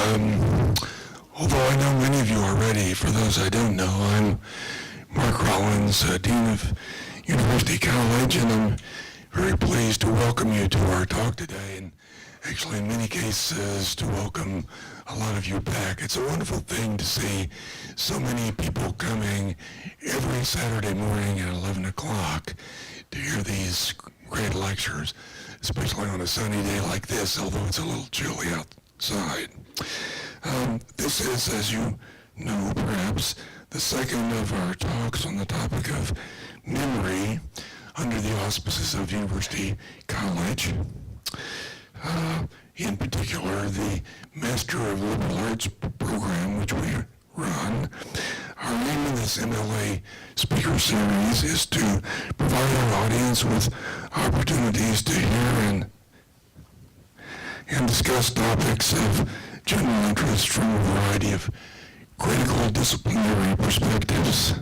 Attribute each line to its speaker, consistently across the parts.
Speaker 1: Um, Although I know many of you already, for those I don't know, I'm Mark Rollins, Dean of University College, and I'm very pleased to welcome you to our talk today, and actually in many cases to welcome a lot of you back. It's a wonderful thing to see so many people coming every Saturday morning at 11 o'clock to hear these great lectures, especially on a sunny day like this, although it's a little chilly outside. This is, as you know perhaps, the second of our talks on the topic of memory under the auspices of University College. In particular, the Master of Liberal Arts program, which we run. Our aim in this MLA Speaker Series is to provide our audience with opportunities to hear and discuss topics of general interest from a variety of critical disciplinary perspectives.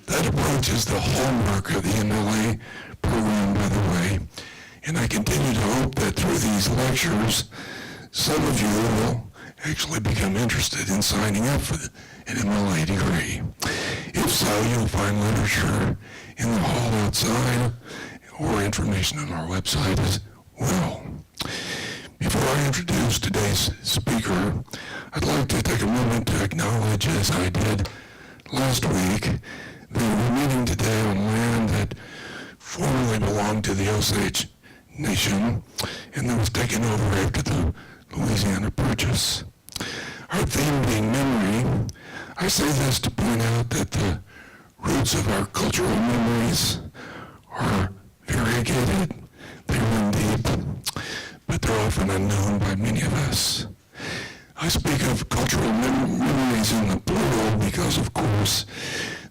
Speaker 1: That approach is the hallmark of the MLA program, by the way, and I continue to hope that through these lectures, some of you will actually become interested in signing up for an MLA degree. If so, you'll find literature in the hall outside or information on our website as well. Before I introduce today's speaker, I'd like to take a moment to acknowledge, as I did last week, that we're meeting today on land that formerly belonged to the Osage Nation and that was taken over after the Louisiana Purchase. Our theme being memory, I say this to point out that the roots of our cultural memories are variegated, they run deep, but they're often unknown by many of us. I speak of cultural memories in the plural because, of course,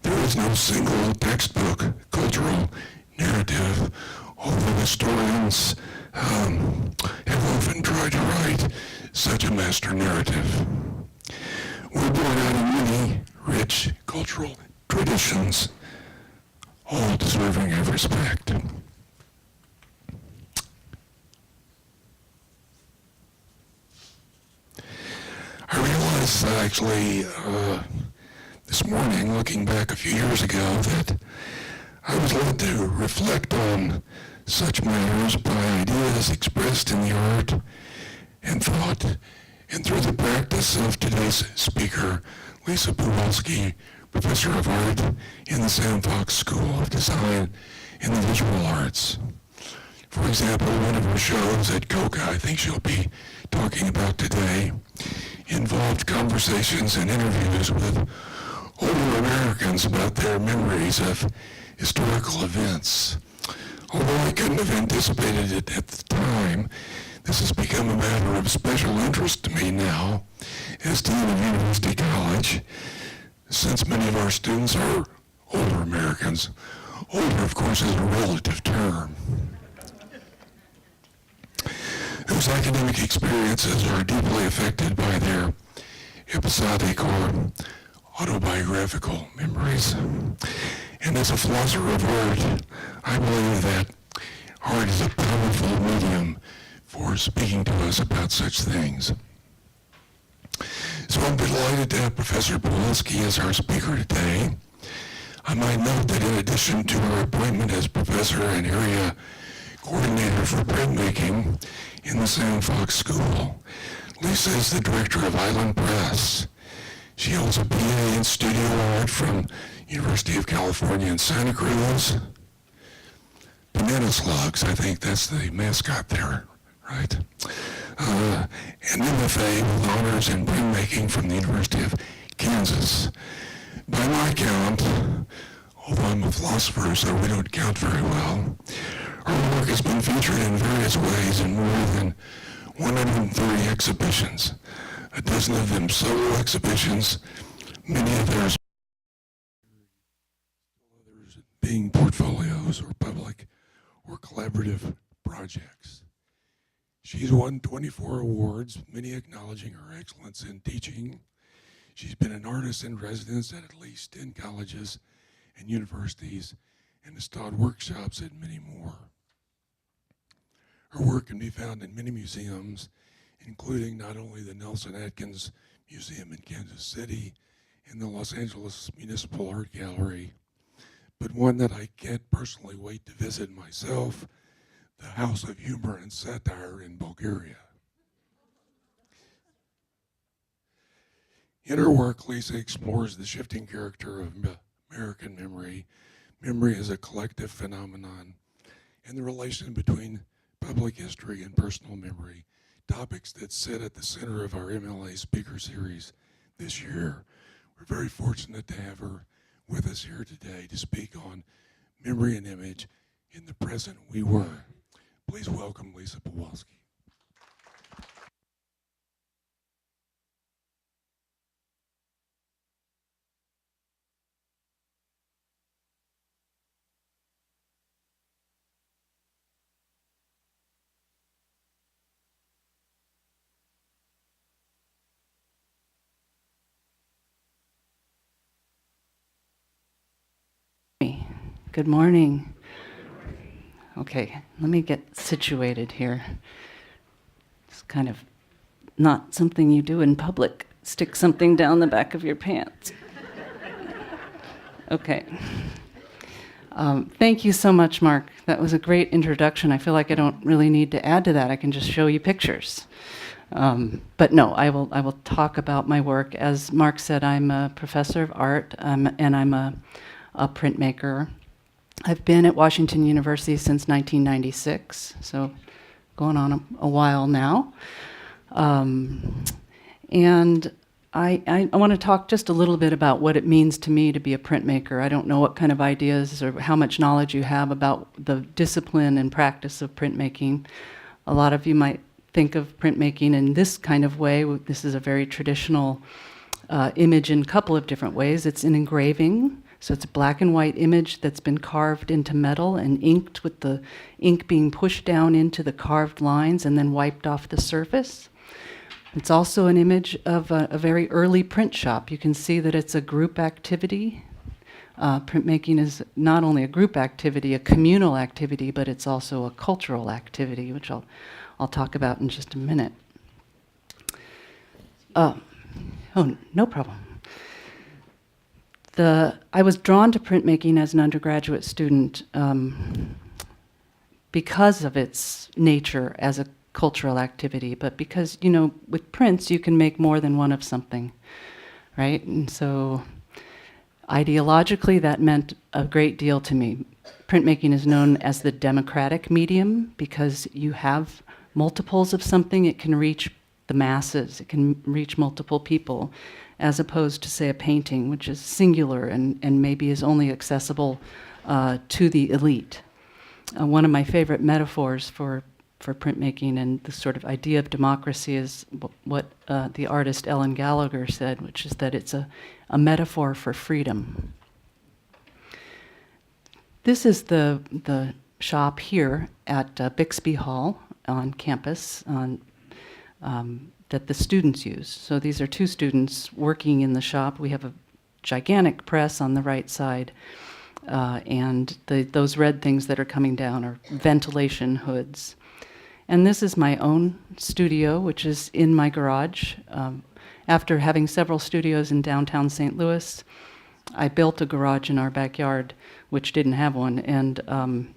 Speaker 1: there is no single textbook cultural narrative, although historians have often tried to write such a master narrative. We're born out of many rich cultural traditions, all deserving of respect. I realized actually this morning, looking back a few years ago, that I was led to reflect on such matters by ideas expressed in the art and thought, and through the practice of today's speaker, Lisa Bulawsky, Professor of Art in the Sam Fox School of Design and the Visual Arts. For example, one of her shows at COCA, I think she'll be talking about today, involved conversations and interviews with older Americans about their memories of historical events. Although I couldn't have anticipated it at the time, this has become a matter of special interest to me now as Dean of University College, since many of our students are older Americans. Older, of course, is a relative term, whose academic experiences are deeply affected by their episodic or autobiographical memories. And as a philosopher of art, I believe that art is a powerful medium for speaking to us about such things. So I'm delighted to have Professor Bulawsky as our speaker today. I might note that in addition to her appointment as professor and area coordinator for printmaking in the Sam Fox School, Lisa is the director of Island Press. She holds a BA in studio art from University of California in Santa Cruz. Banana slugs, I think that's the mascot there, right? An MFA with honors in printmaking from the University of Kansas. By my count, although I'm a philosopher, so we don't count very well, her work has been featured in various ways in more than 130 exhibitions, a dozen of them solo exhibitions, many of theirs others being portfolios or public or collaborative projects. She's won 24 awards, many acknowledging her excellence in teaching. She's been an artist in residence at least 10 colleges and universities and has taught workshops at many more. Her work can be found in many museums including not only the Nelson Atkins Museum in Kansas City and the Los Angeles Municipal Art Gallery, but one that I can't personally wait to visit myself, the House of Humor and Satire in Bulgaria. In her work, Lisa explores the shifting character of American memory, memory as a collective phenomenon, and the relation between public history and personal memory, topics that sit at the center of our MLA Speaker Series this year. We're very fortunate to have her with us here today to speak on memory and image in the present we were. Please welcome Lisa Bulawsky.
Speaker 2: Good morning. Okay, let me get situated here. It's kind of not something you do in public. Stick something down the back of your pants. Okay. Thank you so much, Mark. That was a great introduction. I feel like I don't really need to add to that. I can just show you pictures. But no, I will talk about my work. As Mark said, I'm a professor of art, and I'm a printmaker. I've been at Washington University since 1996, so going on a while now. And I want to talk just a little bit about what it means to me to be a printmaker. I don't know what kind of ideas or how much knowledge you have about the discipline and practice of printmaking. A lot of you might think of printmaking in this kind of way. This is a very traditional image in a couple of different ways. It's an engraving. So it's a black and white image that's been carved into metal and inked, with the ink being pushed down into the carved lines and then wiped off the surface. It's also an image of a very early print shop. You can see that it's a group activity. Printmaking is not only a group activity, a communal activity, but it's also a cultural activity, which I'll talk about in just a minute. Oh, no problem. I was drawn to printmaking as an undergraduate student because of its nature as a cultural activity, but because, with prints you can make more than one of something, right? And so ideologically that meant a great deal to me. Printmaking is known as the democratic medium because you have multiples of something. It can reach the masses, it can reach multiple people, as opposed to, say, a painting, which is singular and maybe is only accessible to the elite. One of my favorite metaphors for printmaking and the sort of idea of democracy is what the artist Ellen Gallagher said, which is that it's a metaphor for freedom. This is the shop here at Bixby Hall on campus, that the students use. So these are two students working in the shop. We have a gigantic press on the right side, and those red things that are coming down are ventilation hoods. And this is my own studio, which is in my garage. After having several studios in downtown St. Louis, I built a garage in our backyard, which didn't have one, and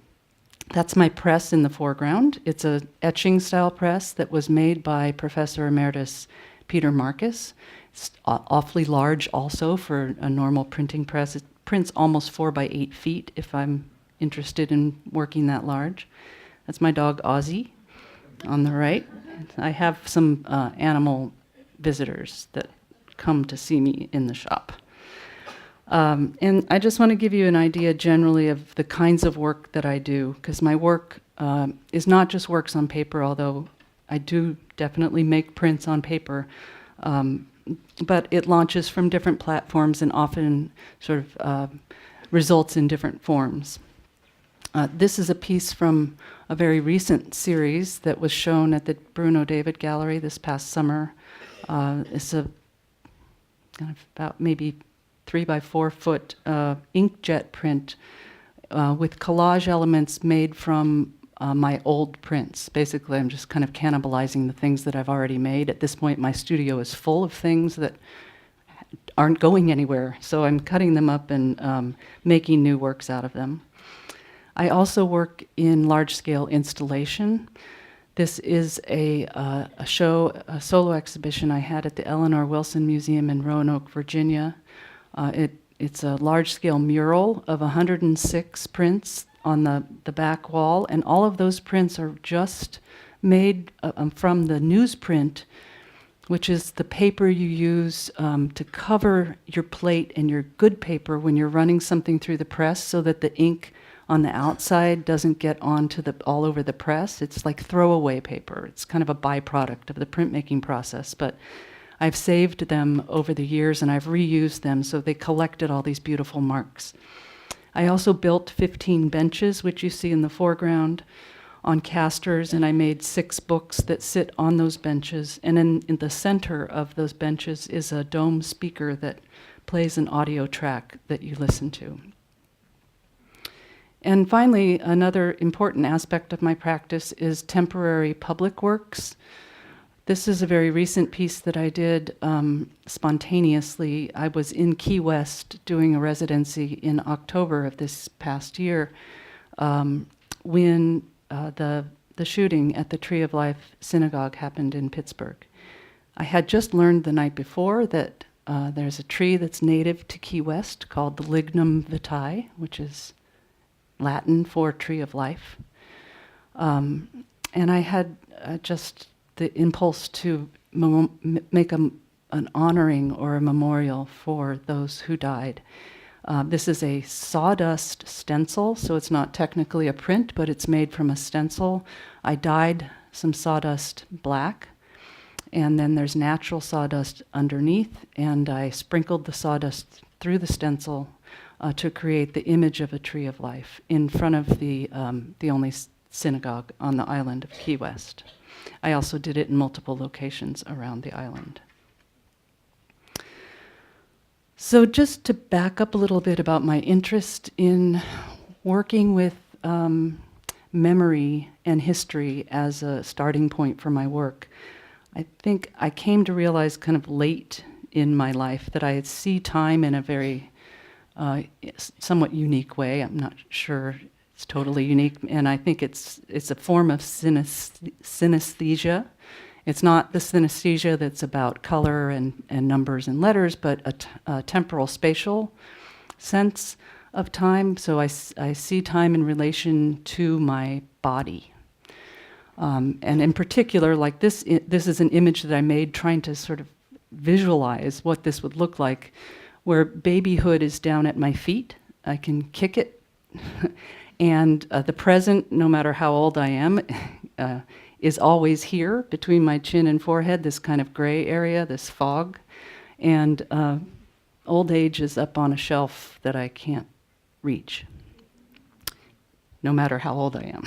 Speaker 2: that's my press in the foreground. It's a etching style press that was made by Professor Emeritus Peter Marcus. It's awfully large also for a normal printing press. It prints almost 4 by 8 feet if I'm interested in working that large. That's my dog Ozzy on the right. I have some animal visitors that come to see me in the shop. And I just want to give you an idea generally of the kinds of work that I do, because my work is not just works on paper, although I do definitely make prints on paper, but it launches from different platforms and often sort of results in different forms. This is a piece from a very recent series that was shown at the Bruno David Gallery this past summer. It's a kind of about maybe 3 by 4 foot inkjet print with collage elements made from my old prints. Basically, I'm just kind of cannibalizing the things that I've already made. At this point, my studio is full of things that aren't going anywhere, so I'm cutting them up and making new works out of them. I also work in large-scale installation. This is a solo exhibition I had at the Eleanor Wilson Museum in Roanoke, Virginia. It's a large-scale mural of 106 prints on the back wall, and all of those prints are just made from the newsprint, which is the paper you use to cover your plate and your good paper when you're running something through the press, so that the ink on the outside doesn't get onto all over the press. It's like throwaway paper. It's kind of a byproduct of the printmaking process, but I've saved them over the years and I've reused them, so they collected all these beautiful marks. I also built 15 benches, which you see in the foreground, on casters, and I made 6 books that sit on those benches. And in the center of those benches is a dome speaker that plays an audio track that you listen to. And finally, another important aspect of my practice is temporary public works. This is a very recent piece that I did spontaneously. I was in Key West doing a residency in October of this past year when the shooting at the Tree of Life Synagogue happened in Pittsburgh. I had just learned the night before that there's a tree that's native to Key West called the Lignum vitae, which is Latin for tree of life. And I had just the impulse to make an honoring or a memorial for those who died. This is a sawdust stencil, so it's not technically a print, but it's made from a stencil. I dyed some sawdust black, and then there's natural sawdust underneath, and I sprinkled the sawdust through the stencil to create the image of a tree of life in front of the only synagogue on the island of Key West. I also did it in multiple locations around the island. So just to back up a little bit about my interest in working with memory and history as a starting point for my work, I think I came to realize kind of late in my life that I see time in a very somewhat unique way. I'm not sure it's totally unique, and I think it's a form of synesthesia. It's not the synesthesia that's about color and numbers and letters, but a temporal spatial sense of time. So I see time in relation to my body. And in particular, like this is an image that I made trying to sort of visualize what this would look like, where babyhood is down at my feet. I can kick it. And the present, no matter how old I am, is always here between my chin and forehead, this kind of gray area, this fog. And old age is up on a shelf that I can't reach, no matter how old I am.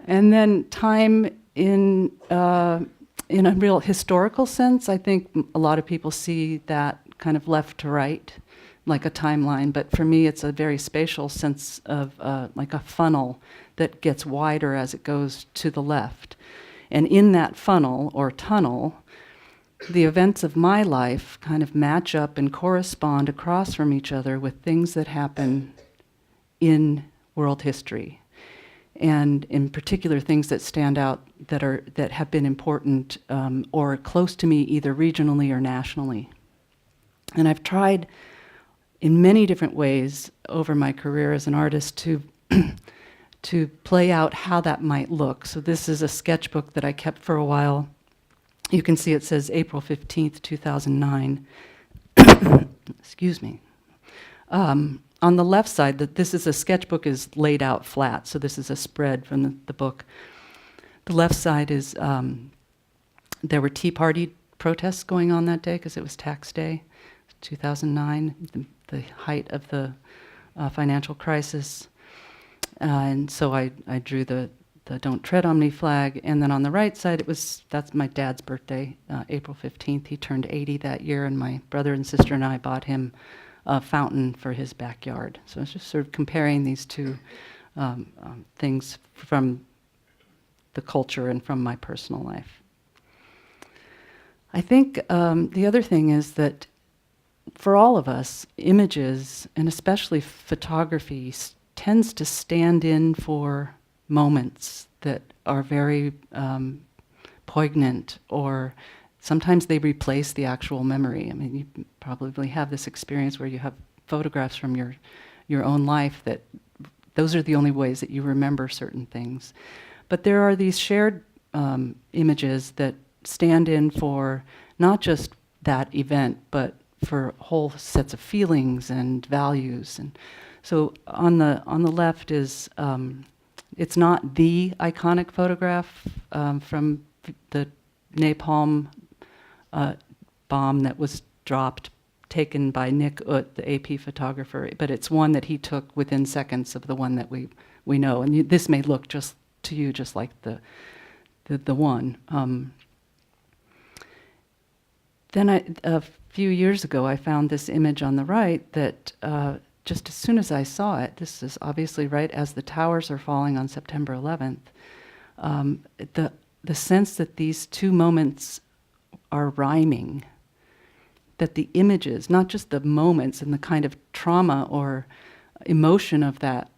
Speaker 2: And then time in a real historical sense, I think a lot of people see that kind of left to right, like a timeline, but for me it's a very spatial sense of like a funnel that gets wider as it goes to the left. And in that funnel or tunnel, the events of my life kind of match up and correspond across from each other with things that happen in world history. And in particular, things that stand out that have been important or close to me either regionally or nationally. And I've tried in many different ways over my career as an artist to play out how that might look. So this is a sketchbook that I kept for a while. You can see it says April 15th, 2009. Excuse me. On the left side, this is a sketchbook is laid out flat, so this is a spread from the book. The left side is, there were Tea Party protests going on that day because it was tax day, 2009, the height of the financial crisis. And so I drew the Don't Tread on Me flag. And then on the right side, that's my dad's birthday, April 15th. He turned 80 that year, and my brother and sister and I bought him a fountain for his backyard. So it's just sort of comparing these two things from the culture and from my personal life. I think the other thing is that for all of us, images, and especially photography, tends to stand in for moments that are very poignant, or sometimes they replace the actual memory. I mean, you probably have this experience where you have photographs from your own life that those are the only ways that you remember certain things. But there are these shared images that stand in for not just that event, but for whole sets of feelings and values. And so on the left is, it's not the iconic photograph from the napalm bomb that was dropped, taken by Nick Ut, the AP photographer, but it's one that he took within seconds of the one that we know. And this may look just to you just like the one. Then a few years ago, I found this image on the right that just as soon as I saw it, this is obviously right as the towers are falling on September 11th, the sense that these two moments are rhyming, that the images, not just the moments and the kind of trauma or emotion of that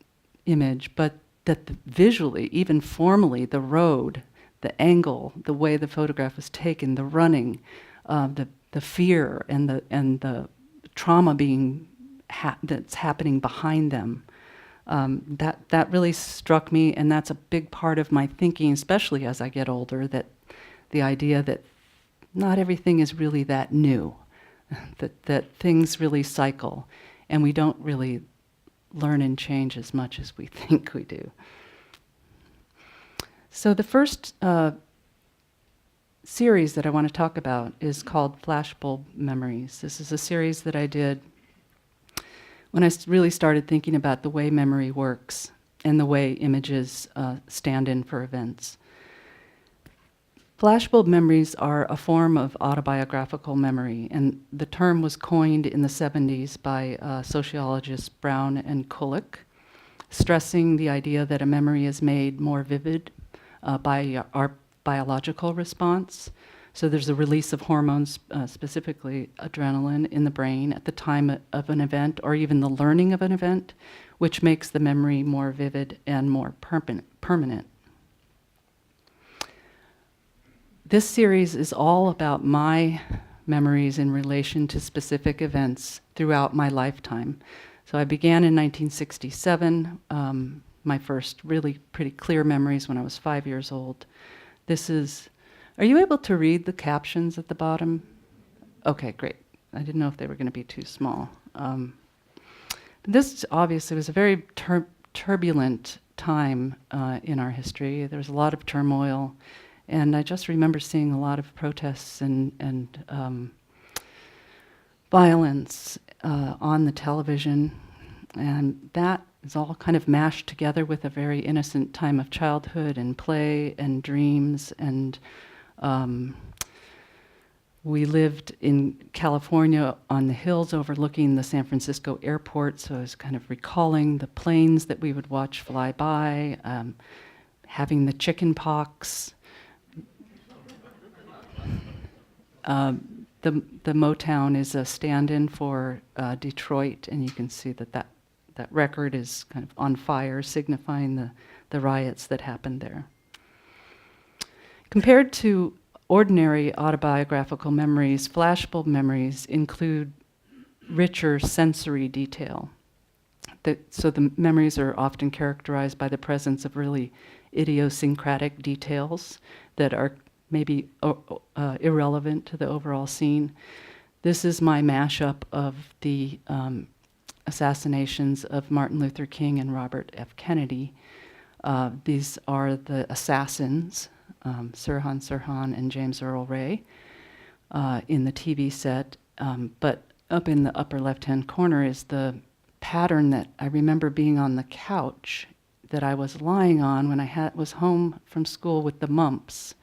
Speaker 2: image, but that visually, even formally, the road, the angle, the way the photograph was taken, the running, the fear and the trauma being that's happening behind them. That really struck me, and that's a big part of my thinking, especially as I get older, that the idea that not everything is really that new, that things really cycle, and we don't really learn and change as much as we think we do. So the first series that I want to talk about is called Flashbulb Memories. This is a series that I did when I really started thinking about the way memory works and the way images stand in for events. Flashbulb memories are a form of autobiographical memory, and the term was coined in the 70s by sociologists Brown and Kulick, stressing the idea that a memory is made more vivid by our biological response. So there's a release of hormones, specifically adrenaline, in the brain at the time of an event, or even the learning of an event, which makes the memory more vivid and more permanent. This series is all about my memories in relation to specific events throughout my lifetime. So I began in 1967, my first really pretty clear memories when I was 5 years old. This is, are you able to read the captions at the bottom? Okay, great. I didn't know if they were going to be too small. This obviously was a very turbulent time in our history. There was a lot of turmoil, and I just remember seeing a lot of protests and violence on the television, and that is all kind of mashed together with a very innocent time of childhood and play and dreams. And we lived in California on the hills overlooking the San Francisco airport, so I was kind of recalling the planes that we would watch fly by, having the chicken pox. The Motown is a stand-in for Detroit, and you can see that record is kind of on fire, signifying the riots that happened there. Compared to ordinary autobiographical memories, flashbulb memories include richer sensory detail. So the memories are often characterized by the presence of really idiosyncratic details that are maybe irrelevant to the overall scene. This is my mashup of the assassinations of Martin Luther King and Robert F. Kennedy. These are the assassins, Sirhan Sirhan and James Earl Ray, in the TV set. But up in the upper left-hand corner is the pattern that I remember being on the couch that I was lying on when I was home from school with the mumps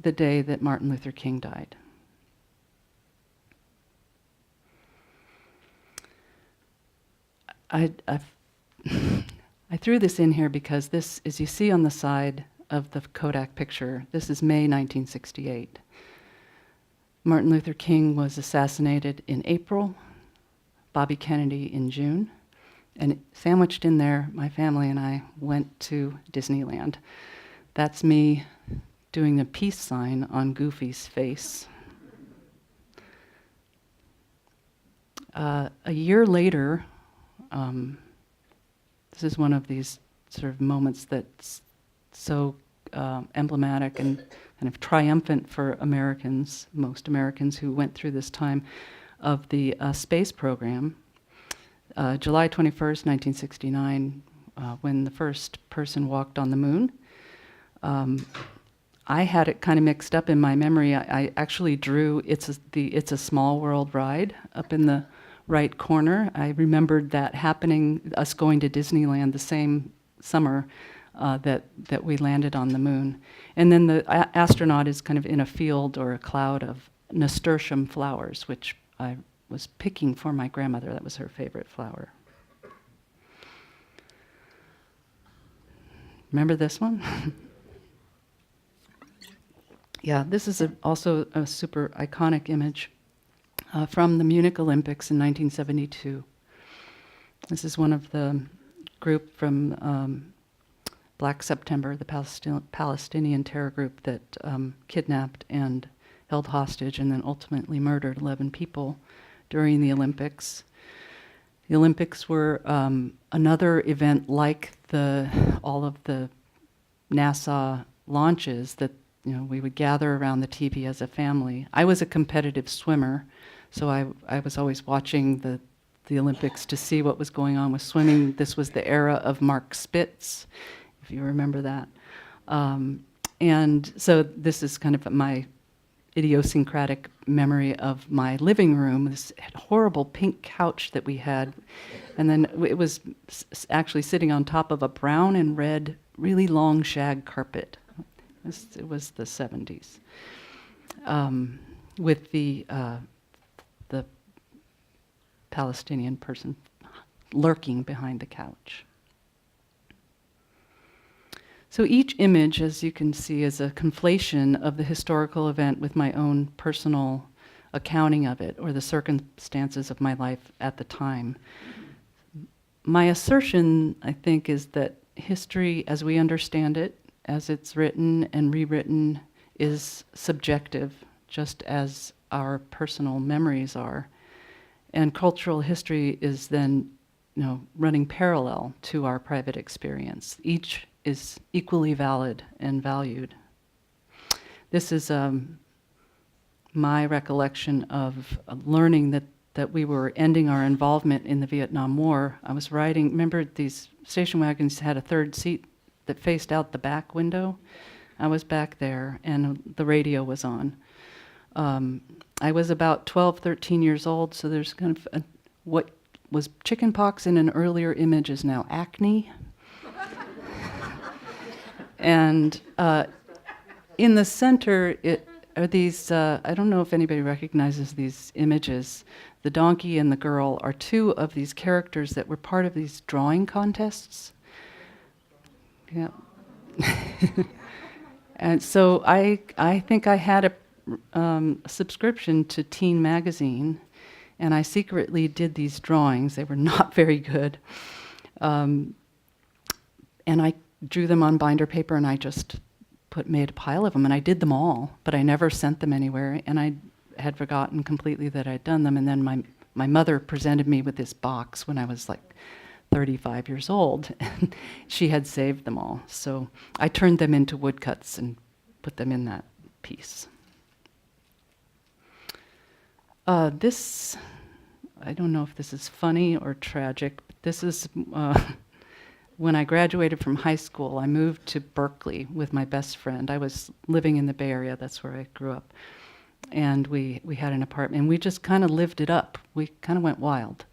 Speaker 2: the day that Martin Luther King died. I I threw this in here because this, as you see on the side of the Kodak picture, this is May 1968. Martin Luther King was assassinated in April, Bobby Kennedy in June, and sandwiched in there, my family and I went to Disneyland. That's me doing the peace sign on Goofy's face. A year later, this is one of these sort of moments that's so emblematic and kind of triumphant for Americans, most Americans who went through this time of the space program. July 21st, 1969, when the first person walked on the moon. I had it kind of mixed up in my memory. I actually drew It's a Small World ride up in the right corner. I remembered that happening, us going to Disneyland the same summer that we landed on the moon. And then the astronaut is kind of in a field or a cloud of nasturtium flowers, which I was picking for my grandmother. That was her favorite flower. Remember this one? Yeah, this is also a super iconic image from the Munich Olympics in 1972. This is one of the group from Black September, the Palestinian terror group that kidnapped and held hostage and then ultimately murdered 11 people during the Olympics. The Olympics were another event like all of the NASA launches that we would gather around the TV as a family. I was a competitive swimmer, so I was always watching the Olympics to see what was going on with swimming. This was the era of Mark Spitz, if you remember that. And so this is kind of my idiosyncratic memory of my living room, this horrible pink couch that we had. And then it was actually sitting on top of a brown and red, really long shag carpet. It was the 70s. With the Palestinian person lurking behind the couch. So each image, as you can see, is a conflation of the historical event with my own personal accounting of it, or the circumstances of my life at the time. My assertion, I think, is that history, as we understand it, as it's written and rewritten, is subjective, just as our personal memories are. And cultural history is then, running parallel to our private experience. Each is equally valid and valued. This is my recollection of learning that we were ending our involvement in the Vietnam War. I was riding, remember these station wagons had a third seat that faced out the back window? I was back there and the radio was on. I was about 12, 13 years old, so there's kind of what was chickenpox in an earlier image is now acne. And in the center are these, I don't know if anybody recognizes these images. The donkey and the girl are two of these characters that were part of these drawing contests. Yeah. And so I think I had a subscription to Teen Magazine, and I secretly did these drawings. They were not very good. And I drew them on binder paper, and I just made a pile of them, and I did them all, but I never sent them anywhere, and I had forgotten completely that I'd done them. And then my mother presented me with this box when I was like 35 years old, and she had saved them all. So I turned them into woodcuts and put them in that piece. This, I don't know if this is funny or tragic, but this is when I graduated from high school. I moved to Berkeley with my best friend. I was living in the Bay Area, that's where I grew up. And we had an apartment, and we just kind of lived it up. We kind of went wild.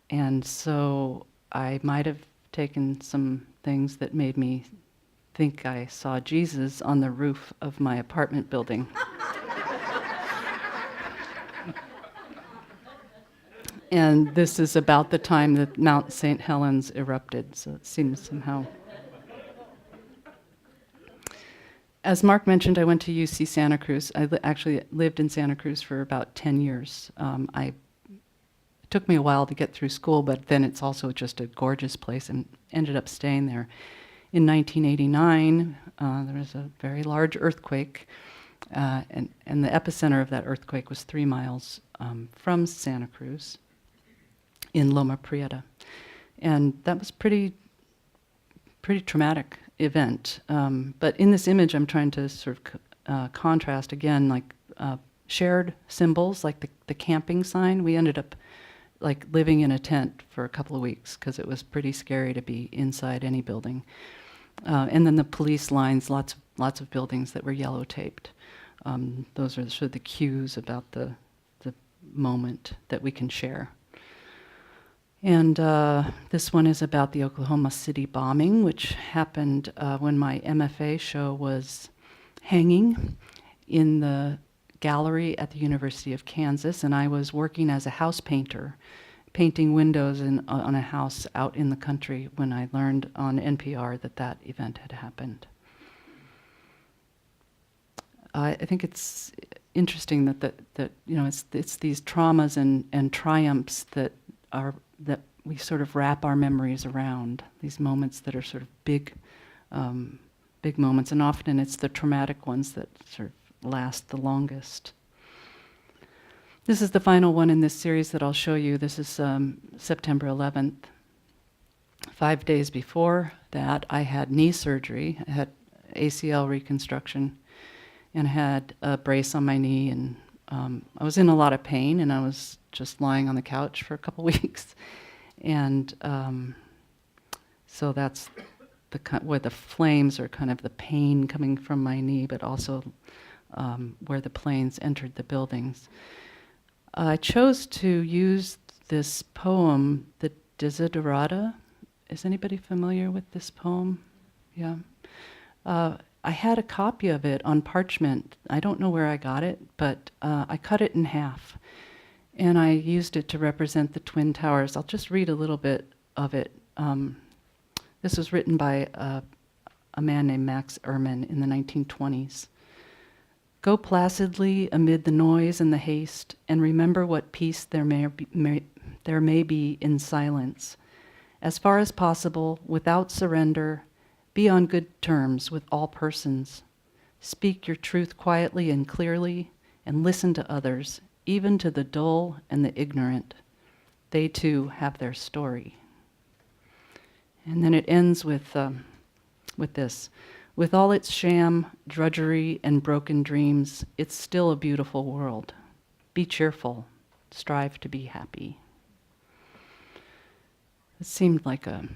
Speaker 2: And so I might have taken some things that made me think I saw Jesus on the roof of my apartment building. And this is about the time that Mount St. Helens erupted, so it seems somehow. As Mark mentioned, I went to UC Santa Cruz. I actually lived in Santa Cruz for about 10 years. It took me a while to get through school, but then it's also just a gorgeous place, and ended up staying there. In 1989, there was a very large earthquake, and the epicenter of that earthquake was 3 miles from Santa Cruz in Loma Prieta. And that was pretty traumatic event. But in this image, I'm trying to sort of contrast again, like shared symbols, like the camping sign. We ended up like living in a tent for a couple of weeks because it was pretty scary to be inside any building. And then the police lines, lots of buildings that were yellow taped. Those are sort of the cues about the moment that we can share. And this one is about the Oklahoma City bombing, which happened when my MFA show was hanging in the gallery at the University of Kansas, and I was working as a house painter, painting windows on a house out in the country when I learned on NPR that event had happened. I think it's interesting that it's these traumas and triumphs that we sort of wrap our memories around, these moments that are sort of big moments, and often it's the traumatic ones that sort of last the longest. This is the final one in this series that I'll show you. This is September 11th. 5 days before that, I had knee surgery. I had ACL reconstruction and had a brace on my knee, and I was in a lot of pain, and I was just lying on the couch for a couple weeks. And so that's where the flames are kind of the pain coming from my knee, but also where the planes entered the buildings. I chose to use this poem, the Desiderata. Is anybody familiar with this poem? Yeah. I had a copy of it on parchment. I don't know where I got it, but I cut it in half. And I used it to represent the Twin Towers. I'll just read a little bit of it. This was written by a man named Max Ehrmann in the 1920s. Go placidly amid the noise and the haste, and remember what peace there may be in silence. As far as possible, without surrender, be on good terms with all persons. Speak your truth quietly and clearly, and listen to others, even to the dull and the ignorant. They too have their story. And then it ends with this. With all its sham, drudgery, and broken dreams, it's still a beautiful world. Be cheerful. Strive to be happy. It seemed like a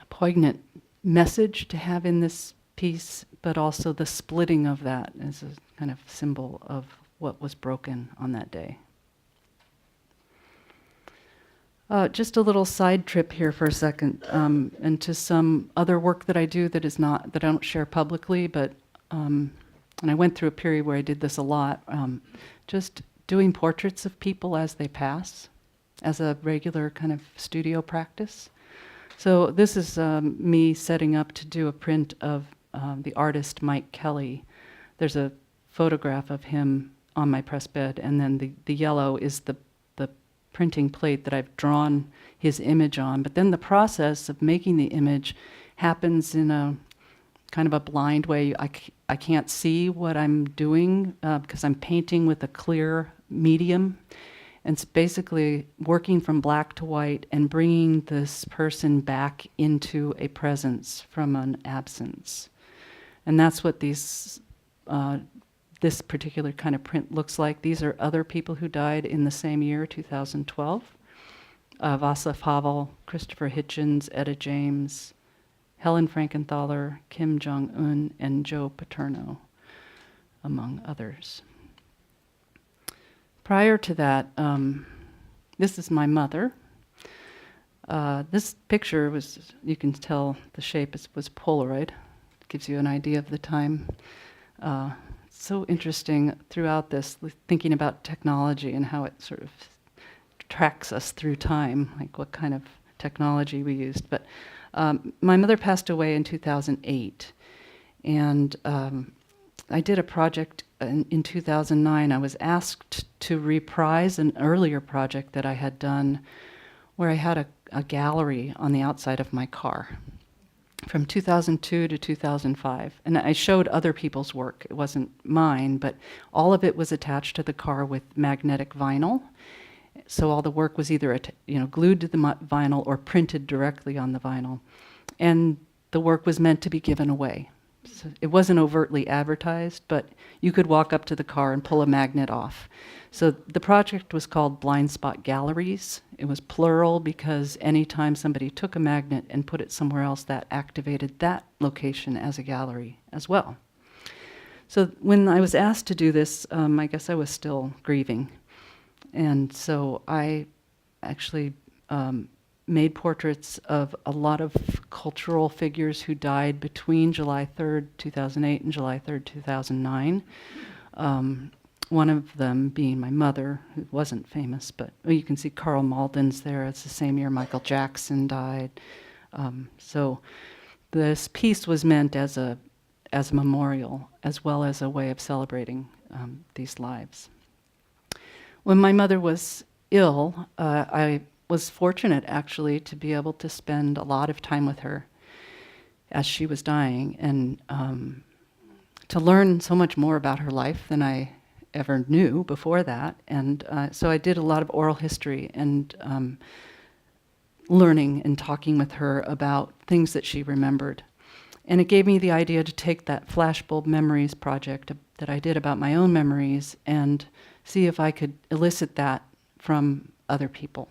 Speaker 2: poignant message to have in this piece, but also the splitting of that as a kind of symbol of what was broken on that day. Just a little side trip here for a second, and to some other work that I do that I don't share publicly, but and I went through a period where I did this a lot, just doing portraits of people as they pass, as a regular kind of studio practice. So this is me setting up to do a print of the artist Mike Kelly. There's a photograph of him on my press bed, and then the yellow is the printing plate that I've drawn his image on. But then the process of making the image happens in a kind of a blind way. I can't see what I'm doing because I'm painting with a clear medium. And it's basically working from black to white and bringing this person back into a presence from an absence. And that's what this particular kind of print looks like. These are other people who died in the same year, 2012. Václav Havel, Christopher Hitchens, Etta James, Helen Frankenthaler, Kim Jong-un, and Joe Paterno, among others. Prior to that, this is my mother. This picture was, you can tell the shape was Polaroid. It gives you an idea of the time. So interesting throughout this, thinking about technology and how it sort of tracks us through time, like what kind of technology we used. But my mother passed away in 2008, and I did a project in 2009. I was asked to reprise an earlier project that I had done where I had a gallery on the outside of my car from 2002 to 2005. And I showed other people's work. It wasn't mine, but all of it was attached to the car with magnetic vinyl. So all the work was either glued to the vinyl or printed directly on the vinyl. And the work was meant to be given away. So it wasn't overtly advertised, but you could walk up to the car and pull a magnet off. So the project was called Blind Spot Galleries. It was plural because anytime somebody took a magnet and put it somewhere else, that activated that location as a gallery as well. So when I was asked to do this, I guess I was still grieving. And so I actually made portraits of a lot of cultural figures who died between July 3rd, 2008 and July 3rd, 2009. One of them being my mother, who wasn't famous, but you can see Carl Malden's there. It's the same year Michael Jackson died. So this piece was meant as a memorial, as well as a way of celebrating these lives. When my mother was ill, I was fortunate actually to be able to spend a lot of time with her as she was dying, and to learn so much more about her life than I ever knew before that. And so I did a lot of oral history and learning and talking with her about things that she remembered. And it gave me the idea to take that Flashbulb Memories project that I did about my own memories and see if I could elicit that from other people.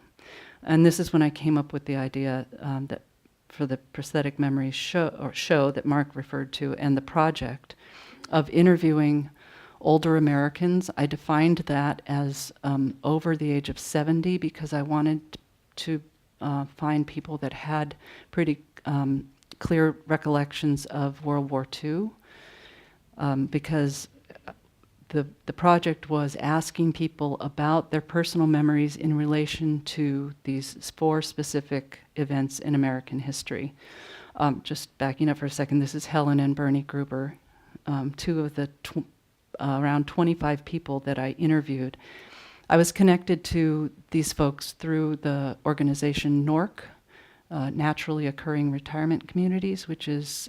Speaker 2: And this is when I came up with the idea that for the Prosthetic Memories show that Mark referred to, and the project of interviewing older Americans. I defined that as over the age of 70 because I wanted to find people that had pretty clear recollections of World War II, because the project was asking people about their personal memories in relation to these 4 specific events in American history. Just backing up for a second, this is Helen and Bernie Gruber, 2 of the around 25 people that I interviewed. I was connected to these folks through the organization NORC, Naturally Occurring Retirement Communities, which is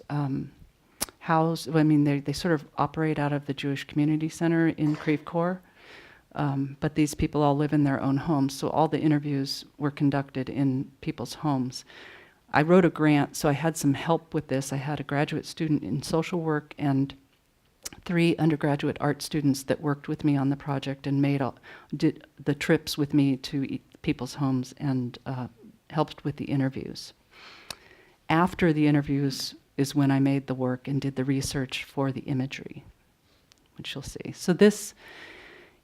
Speaker 2: they sort of operate out of the Jewish Community Center in Creve Coeur, but these people all live in their own homes, so all the interviews were conducted in people's homes. I wrote a grant, so I had some help with this. I had a graduate student in social work and 3 undergraduate art students that worked with me on the project and did the trips with me to people's homes and helped with the interviews. After the interviews is when I made the work and did the research for the imagery, which you'll see. So this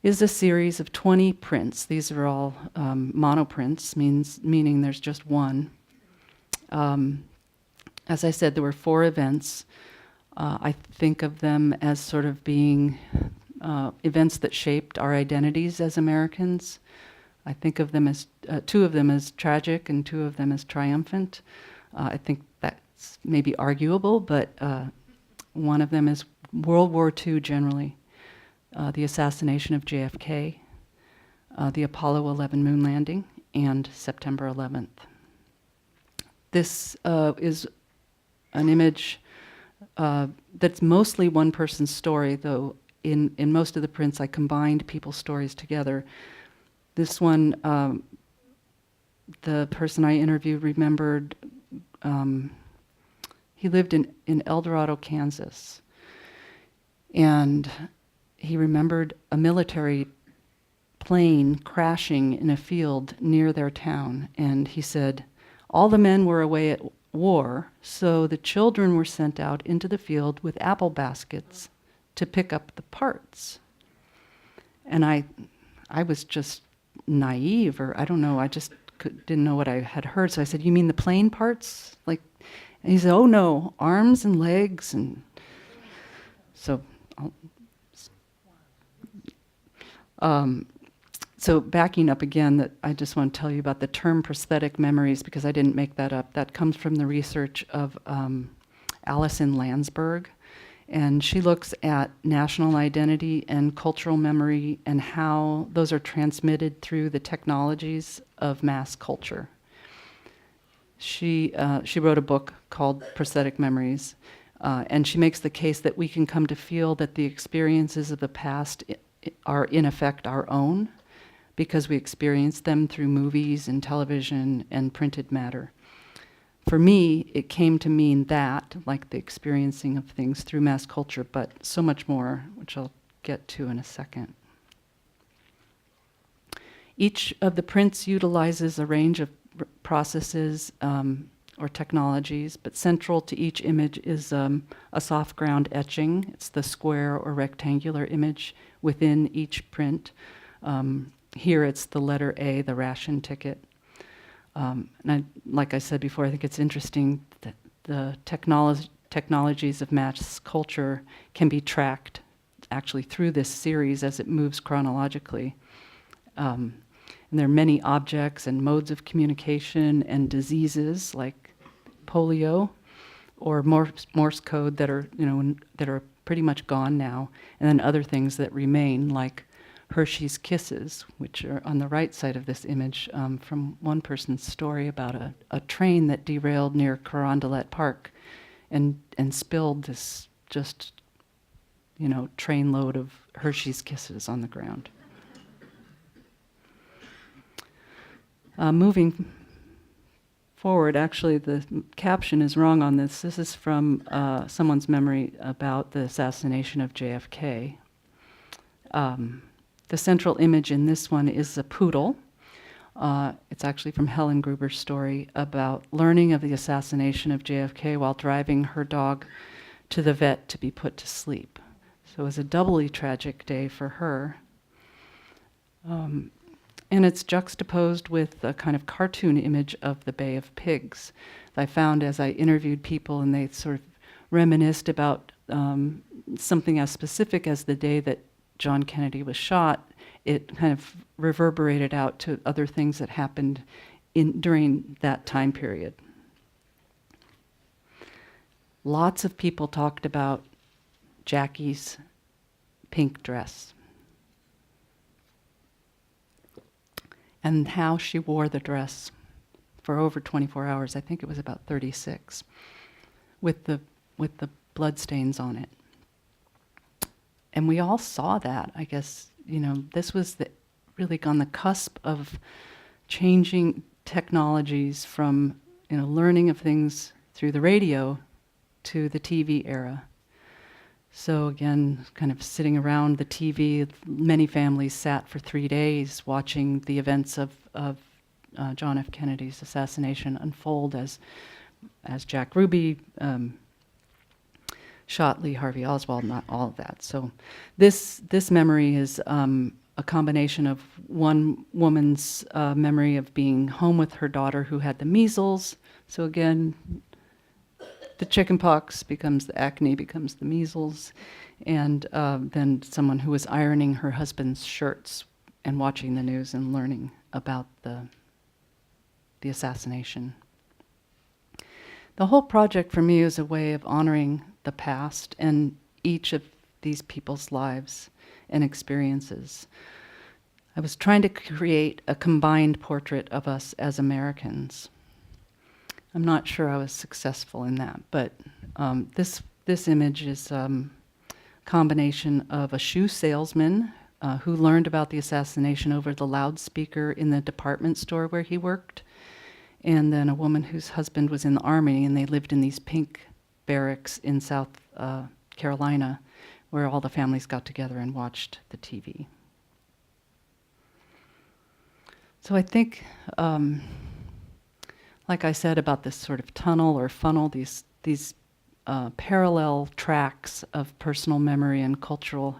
Speaker 2: is a series of 20 prints. These are all monoprints, meaning there's just one. As I said, there were 4 events. I think of them as sort of being events that shaped our identities as Americans. I think of them as 2 of them as tragic and 2 of them as triumphant. I think that's maybe arguable, but one of them is World War II generally, the assassination of JFK, the Apollo 11 moon landing, and September 11th. This is an image that's mostly one person's story, though in most of the prints I combined people's stories together. This one, the person I interviewed remembered, he lived in El Dorado, Kansas, and he remembered a military plane crashing in a field near their town, and he said, all the men were away at war, so the children were sent out into the field with apple baskets to pick up the parts. And I was just naive, or I don't know, I just didn't know what I had heard. So I said, you mean the plane parts? And he said, oh no, arms and legs. And so So backing up again, that I just want to tell you about the term prosthetic memories, because I didn't make that up. That comes from the research of Alison Landsberg. And she looks at national identity and cultural memory and how those are transmitted through the technologies of mass culture. She wrote a book called Prosthetic Memories, and she makes the case that we can come to feel that the experiences of the past are in effect our own, because we experience them through movies and television and printed matter. For me, it came to mean that, like the experiencing of things through mass culture, but so much more, which I'll get to in a second. Each of the prints utilizes a range of processes or technologies, but central to each image is a soft ground etching. It's the square or rectangular image within each print. Here it's the letter A, the ration ticket. Like I said before, I think it's interesting that the technologies of mass culture can be tracked actually through this series as it moves chronologically. And there are many objects and modes of communication and diseases like polio or Morse code that are pretty much gone now, and then other things that remain like Hershey's Kisses, which are on the right side of this image, from one person's story about a train that derailed near Carondelet Park and spilled this just, train load of Hershey's Kisses on the ground. Moving forward, actually the caption is wrong on this. This is from someone's memory about the assassination of JFK. The central image in this one is a poodle. It's actually from Helen Gruber's story about learning of the assassination of JFK while driving her dog to the vet to be put to sleep. So it was a doubly tragic day for her. And it's juxtaposed with a kind of cartoon image of the Bay of Pigs. I found as I interviewed people and they sort of reminisced about something as specific as the day that John Kennedy was shot, it kind of reverberated out to other things that happened during that time period. Lots of people talked about Jackie's pink dress and how she wore the dress for over 24 hours. I think it was about 36, with the bloodstains on it. And we all saw that. I guess, this was really on the cusp of changing technologies from, learning of things through the radio to the TV era. So again, kind of sitting around the TV, many families sat for 3 days watching the events of John F. Kennedy's assassination unfold as Jack Ruby shot Lee Harvey Oswald, not all of that. So this memory is a combination of one woman's memory of being home with her daughter who had the measles. So again, the chickenpox becomes the acne, becomes the measles, and then someone who was ironing her husband's shirts and watching the news and learning about the assassination. The whole project for me is a way of honoring the past and each of these people's lives and experiences. I was trying to create a combined portrait of us as Americans. I'm not sure I was successful in that, but this image is a combination of a shoe salesman who learned about the assassination over the loudspeaker in the department store where he worked, and then a woman whose husband was in the Army, and they lived in these pink barracks in South Carolina, where all the families got together and watched the TV. So I think, like I said about this sort of tunnel or funnel, these parallel tracks of personal memory and cultural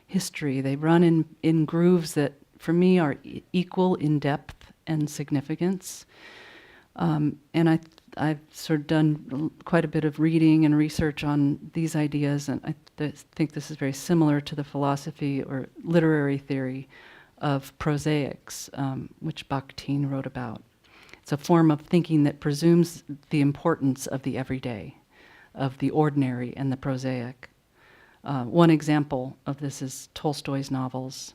Speaker 2: history, they run in grooves that, for me, are equal in depth and significance. And I've sort of done quite a bit of reading and research on these ideas, and I think this is very similar to the philosophy or literary theory of prosaics, which Bakhtin wrote about. It's a form of thinking that presumes the importance of the everyday, of the ordinary and the prosaic. One example of this is Tolstoy's novels,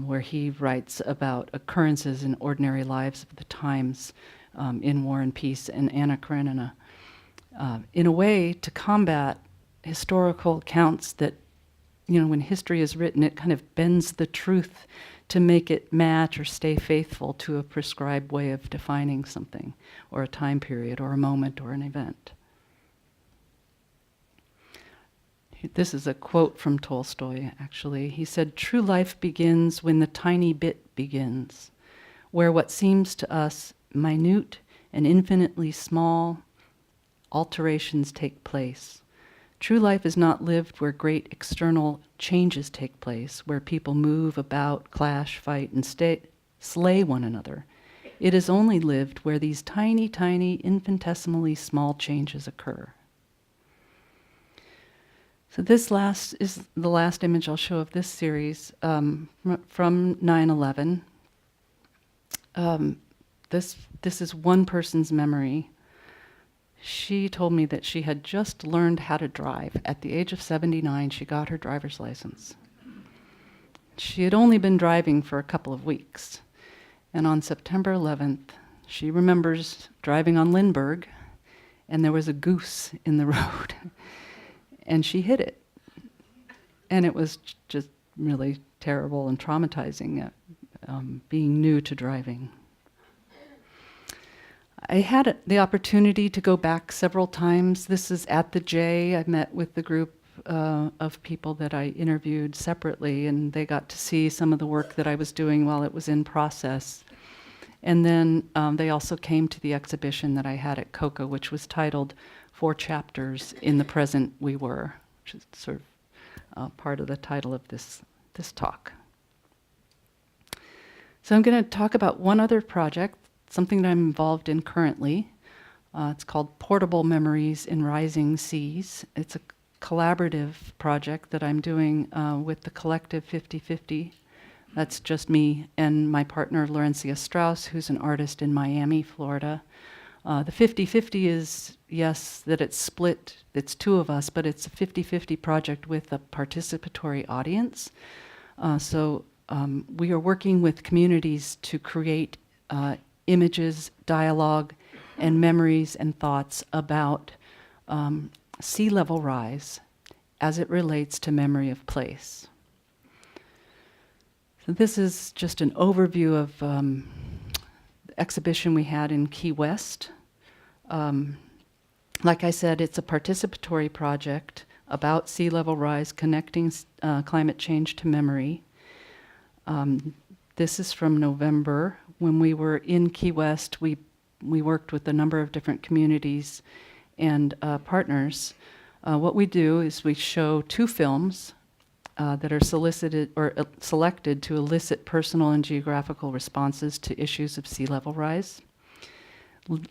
Speaker 2: where he writes about occurrences in ordinary lives of the times in War and Peace and Anna Karenina, in a way to combat historical accounts that, when history is written, it kind of bends the truth to make it match or stay faithful to a prescribed way of defining something, or a time period, or a moment, or an event. This is a quote from Tolstoy, actually. He said, "True life begins when the tiny bit begins, where what seems to us minute and infinitely small alterations take place. True life is not lived where great external changes take place, where people move about, clash, fight, and slay one another. It is only lived where these tiny, tiny, infinitesimally small changes occur." So this is the last image I'll show of this series from 9/11. This is one person's memory. She told me that she had just learned how to drive. At the age of 79, she got her driver's license. She had only been driving for a couple of weeks. And on September 11th, she remembers driving on Lindbergh, and there was a goose in the road, and she hit it. And it was just really terrible and traumatizing, being new to driving. I had the opportunity to go back several times. This is at the J. I met with the group of people that I interviewed separately, and they got to see some of the work that I was doing while it was in process. And then they also came to the exhibition that I had at COCA, which was titled 4 Chapters in the Present We Were, which is sort of part of the title of this talk. So I'm going to talk about one other project, something that I'm involved in currently. It's called Portable Memories in Rising Seas. It's a collaborative project that I'm doing with the collective 50/50. That's just me and my partner, Laurencia Strauss, who's an artist in Miami, Florida. The 50/50 is, yes, that it's split. It's 2 of us, but it's a 50/50 project with a participatory audience. So we are working with communities to create images, dialogue, and memories and thoughts about sea level rise as it relates to memory of place. So this is just an overview of the exhibition we had in Key West. Like I said, it's a participatory project about sea level rise, connecting climate change to memory. This is from November. When we were in Key West, we worked with a number of different communities and partners. What we do is we show 2 films that are solicited or selected to elicit personal and geographical responses to issues of sea level rise.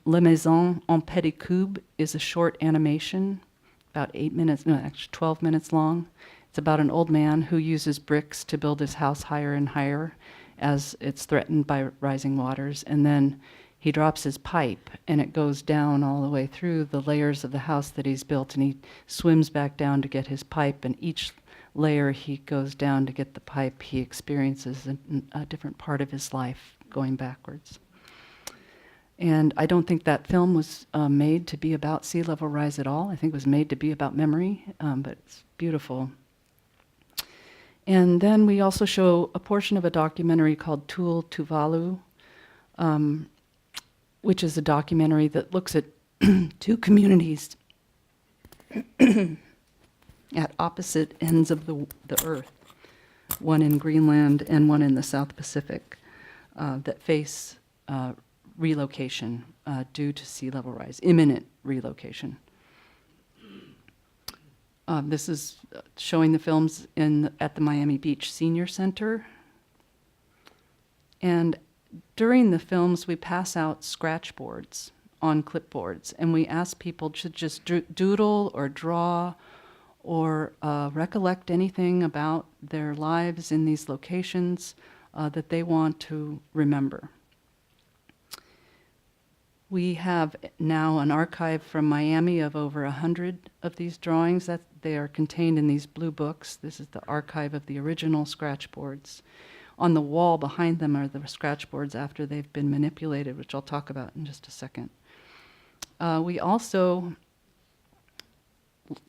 Speaker 2: La Maison en Pédicube is a short animation, about 12 minutes long. It's about an old man who uses bricks to build his house higher and higher as it's threatened by rising waters. And then he drops his pipe, and it goes down all the way through the layers of the house that he's built, and he swims back down to get his pipe, and each layer he goes down to get the pipe, he experiences a different part of his life going backwards. And I don't think that film was made to be about sea level rise at all. I think it was made to be about memory, but it's beautiful. And then we also show a portion of a documentary called Tul Tuvalu, which is a documentary that looks at 2 communities at opposite ends of the earth, one in Greenland and one in the South Pacific, that face relocation due to sea level rise, imminent relocation. This is showing the films at the Miami Beach Senior Center. And during the films, we pass out scratch boards on clipboards, and we ask people to just doodle or draw or recollect anything about their lives in these locations that they want to remember. We have now an archive from Miami of over 100 of these drawings. They are contained in these blue books. This is the archive of the original scratch boards. On the wall behind them are the scratch boards after they've been manipulated, which I'll talk about in just a second. We also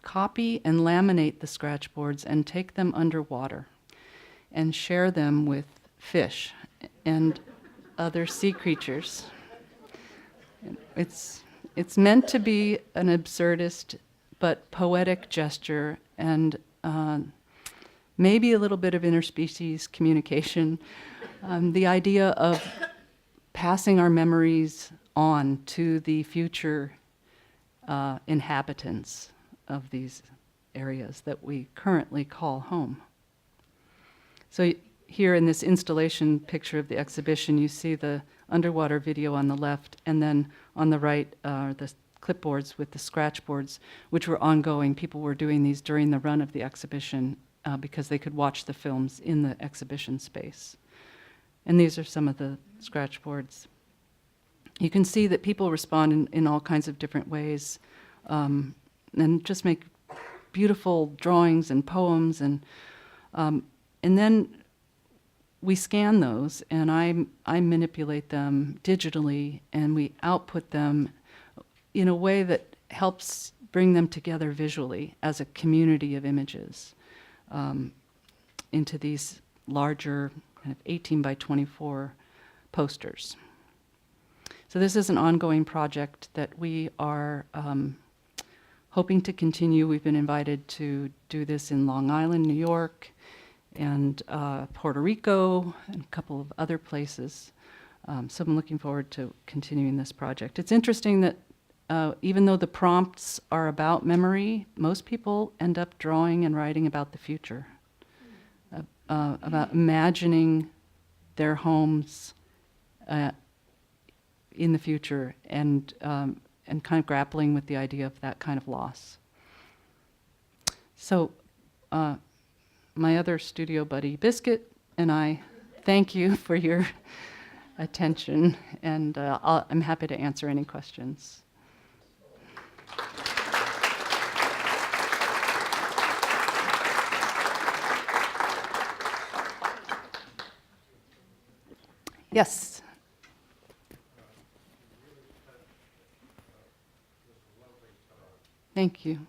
Speaker 2: copy and laminate the scratch boards and take them underwater and share them with fish and other sea creatures. It's meant to be an absurdist but poetic gesture and maybe a little bit of interspecies communication. The idea of passing our memories on to the future inhabitants of these areas that we currently call home. So here in this installation picture of the exhibition, you see the underwater video on the left, and then on the right are the clipboards with the scratch boards, which were ongoing. People were doing these during the run of the exhibition because they could watch the films in the exhibition space. And these are some of the scratch boards. You can see that people respond in all kinds of different ways and just make beautiful drawings and poems. And then we scan those, and I manipulate them digitally, and we output them in a way that helps bring them together visually as a community of images into these larger kind of 18 by 24 posters. So this is an ongoing project that we are hoping to continue. We've been invited to do this in Long Island, New York, and Puerto Rico, and a couple of other places. So I'm looking forward to continuing this project. It's interesting that even though the prompts are about memory, most people end up drawing and writing about the future, about imagining their homes in the future and kind of grappling with the idea of that kind of loss. So my other studio buddy, Biscuit, and I thank you for your attention, and I'm happy to answer any questions. Yes. Thank you.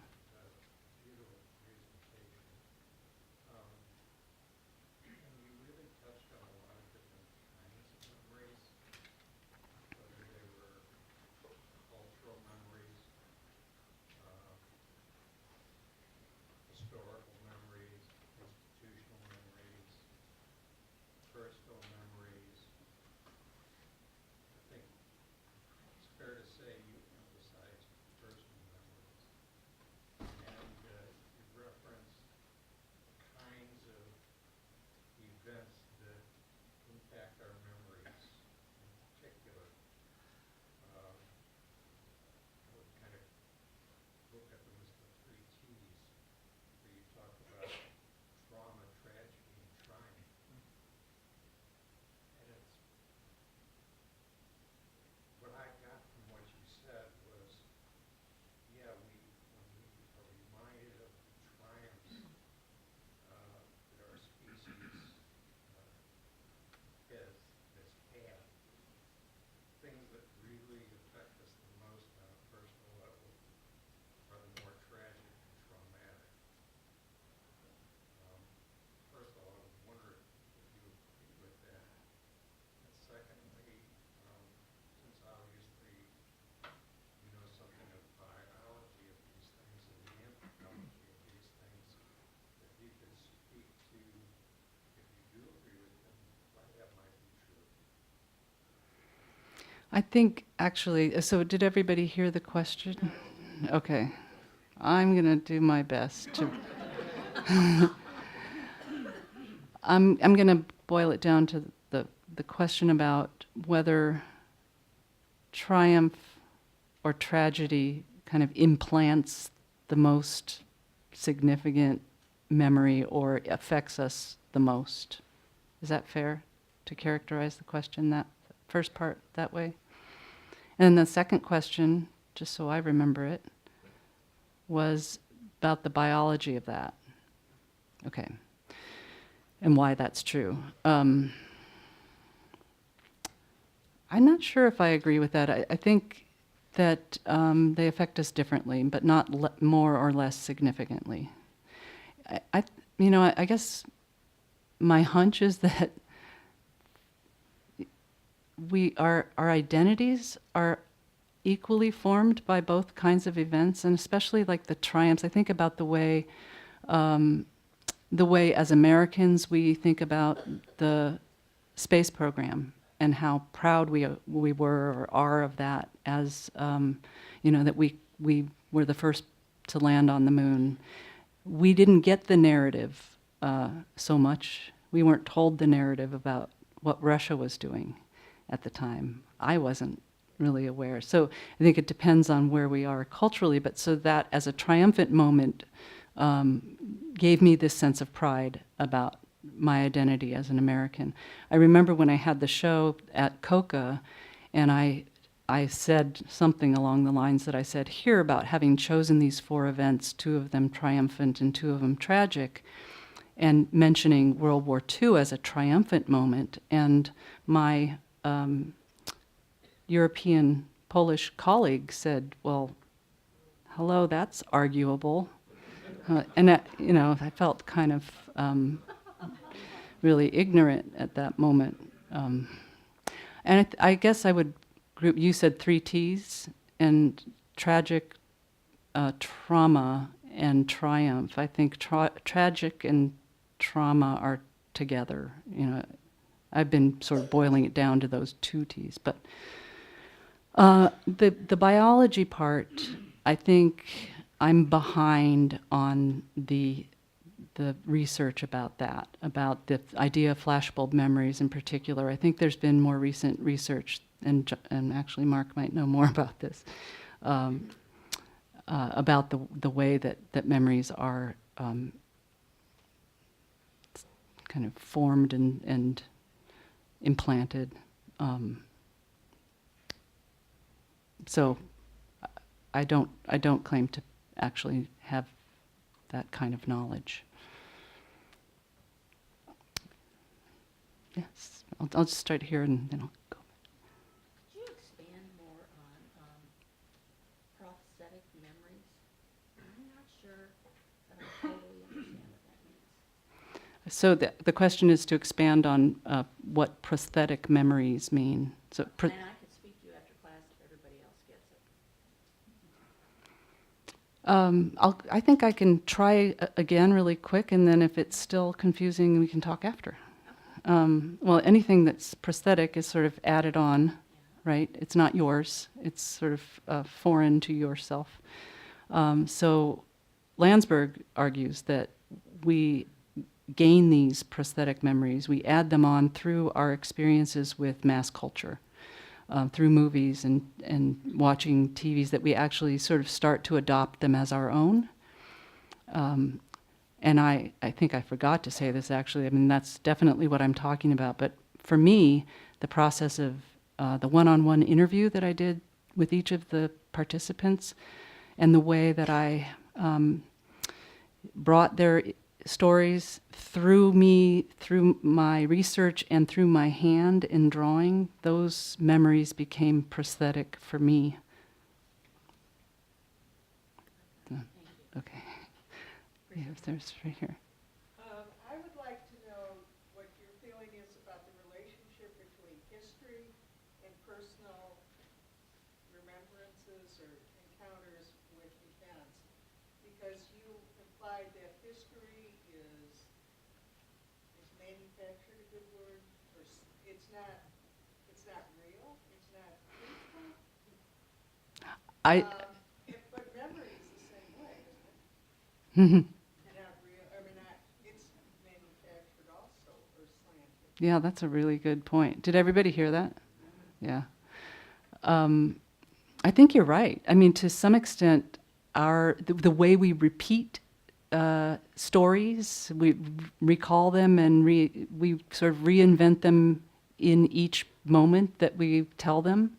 Speaker 2: I think actually, so did everybody hear the question? Okay. I'm going to do my best to. I'm going to boil it down to the question about whether triumph or tragedy kind of implants the most significant memory or affects us the most. Is that fair? to characterize the question, that first part that way. And the second question, just so I remember it, was about the biology of that. Okay. And why that's true. I'm not sure if I agree with that. I think that they affect us differently, but not more or less significantly. I guess my hunch is that our identities are equally formed by both kinds of events, and especially like the triumphs. I think about the way as Americans we think about the space program and how proud we were or are of that, as that we were the first to land on the moon. We didn't get the narrative so much. We weren't told the narrative about what Russia was doing at the time. I wasn't really aware. So I think it depends on where we are culturally, but so that as a triumphant moment gave me this sense of pride about my identity as an American. I remember when I had the show at COCA, and I said something along the lines that I said here about having chosen these 4 events, 2 of them triumphant and 2 of them tragic, and mentioning World War II as a triumphant moment. And my European Polish colleague said, well, hello, that's arguable. And I felt kind of really ignorant at that moment. And I guess I would group, you said 3 T's, and tragic, trauma, and triumph. I think tragic and trauma are together. I've been sort of boiling it down to those 2 T's. But the biology part, I think I'm behind on the research about that, about the idea of flashbulb memories in particular. I think there's been more recent research, and actually Mark might know more about this, about the way that memories are kind of formed and implanted. So I don't claim to actually have that kind of knowledge. Yes, I'll just start here and then I'll go.
Speaker 3: Could you expand more on prosthetic memories? I'm not sure that I totally understand what that means.
Speaker 2: So the question is to expand on what prosthetic memories mean. So
Speaker 3: And I could speak to you after class if everybody else gets it.
Speaker 2: I think I can try again really quick, and then if it's still confusing, we can talk after. Well, anything that's prosthetic is sort of added on, right? It's not yours. It's sort of foreign to yourself. So Landsberg argues that we gain these prosthetic memories. We add them on through our experiences with mass culture, through movies and watching TVs, that we actually sort of start to adopt them as our own. And I think I forgot to say this actually. I mean, that's definitely what I'm talking about. But for me, the process of the one-on-one interview that I did with each of the participants, and the way that I brought their stories through me, through my research and through my hand in drawing, those memories became prosthetic for me. Okay. Yeah, there's right here.
Speaker 4: I would like to know what your feeling is about the relationship between history and personal remembrances or encounters with events, because you implied that history is manufactured, a good word, or it's not real, it's not truthful. But memory is the same way, isn't it?
Speaker 2: Yeah, that's a really good point. Did everybody hear that? Yeah. I think you're right. I mean, to some extent, the way we repeat stories, we recall them and we sort of reinvent them in each moment that we tell them.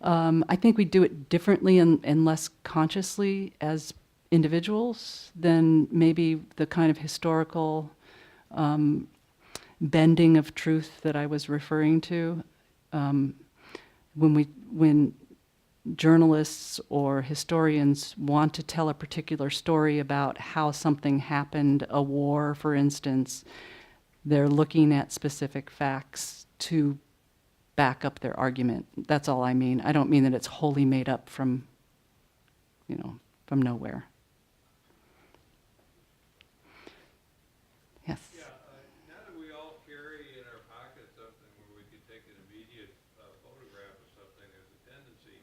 Speaker 2: I think we do it differently and less consciously as individuals than maybe the kind of historical bending of truth that I was referring to. When journalists or historians want to tell a particular story about how something happened, a war, for instance, they're looking at specific facts to back up their argument. That's all I mean. I don't mean that it's wholly made up from nowhere. Yes.
Speaker 5: Yeah, now that we all carry in our pocket something where we can take an immediate photograph of something, there's a tendency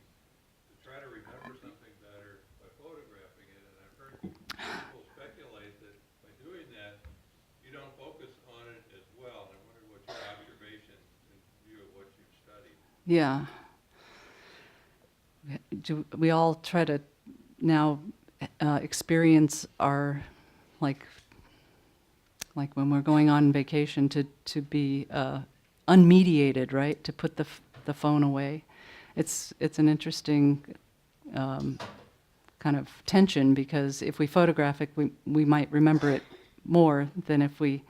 Speaker 5: to try to remember something better by photographing it. And I've heard people speculate that by doing that, you don't focus on it as well. And I wonder what your observation in view of what you've studied.
Speaker 2: Yeah. We all try to now experience our, like when we're going on vacation, to be unmediated, right? To put the phone away. It's an interesting kind of tension, because if we photograph it, we might remember it more than if we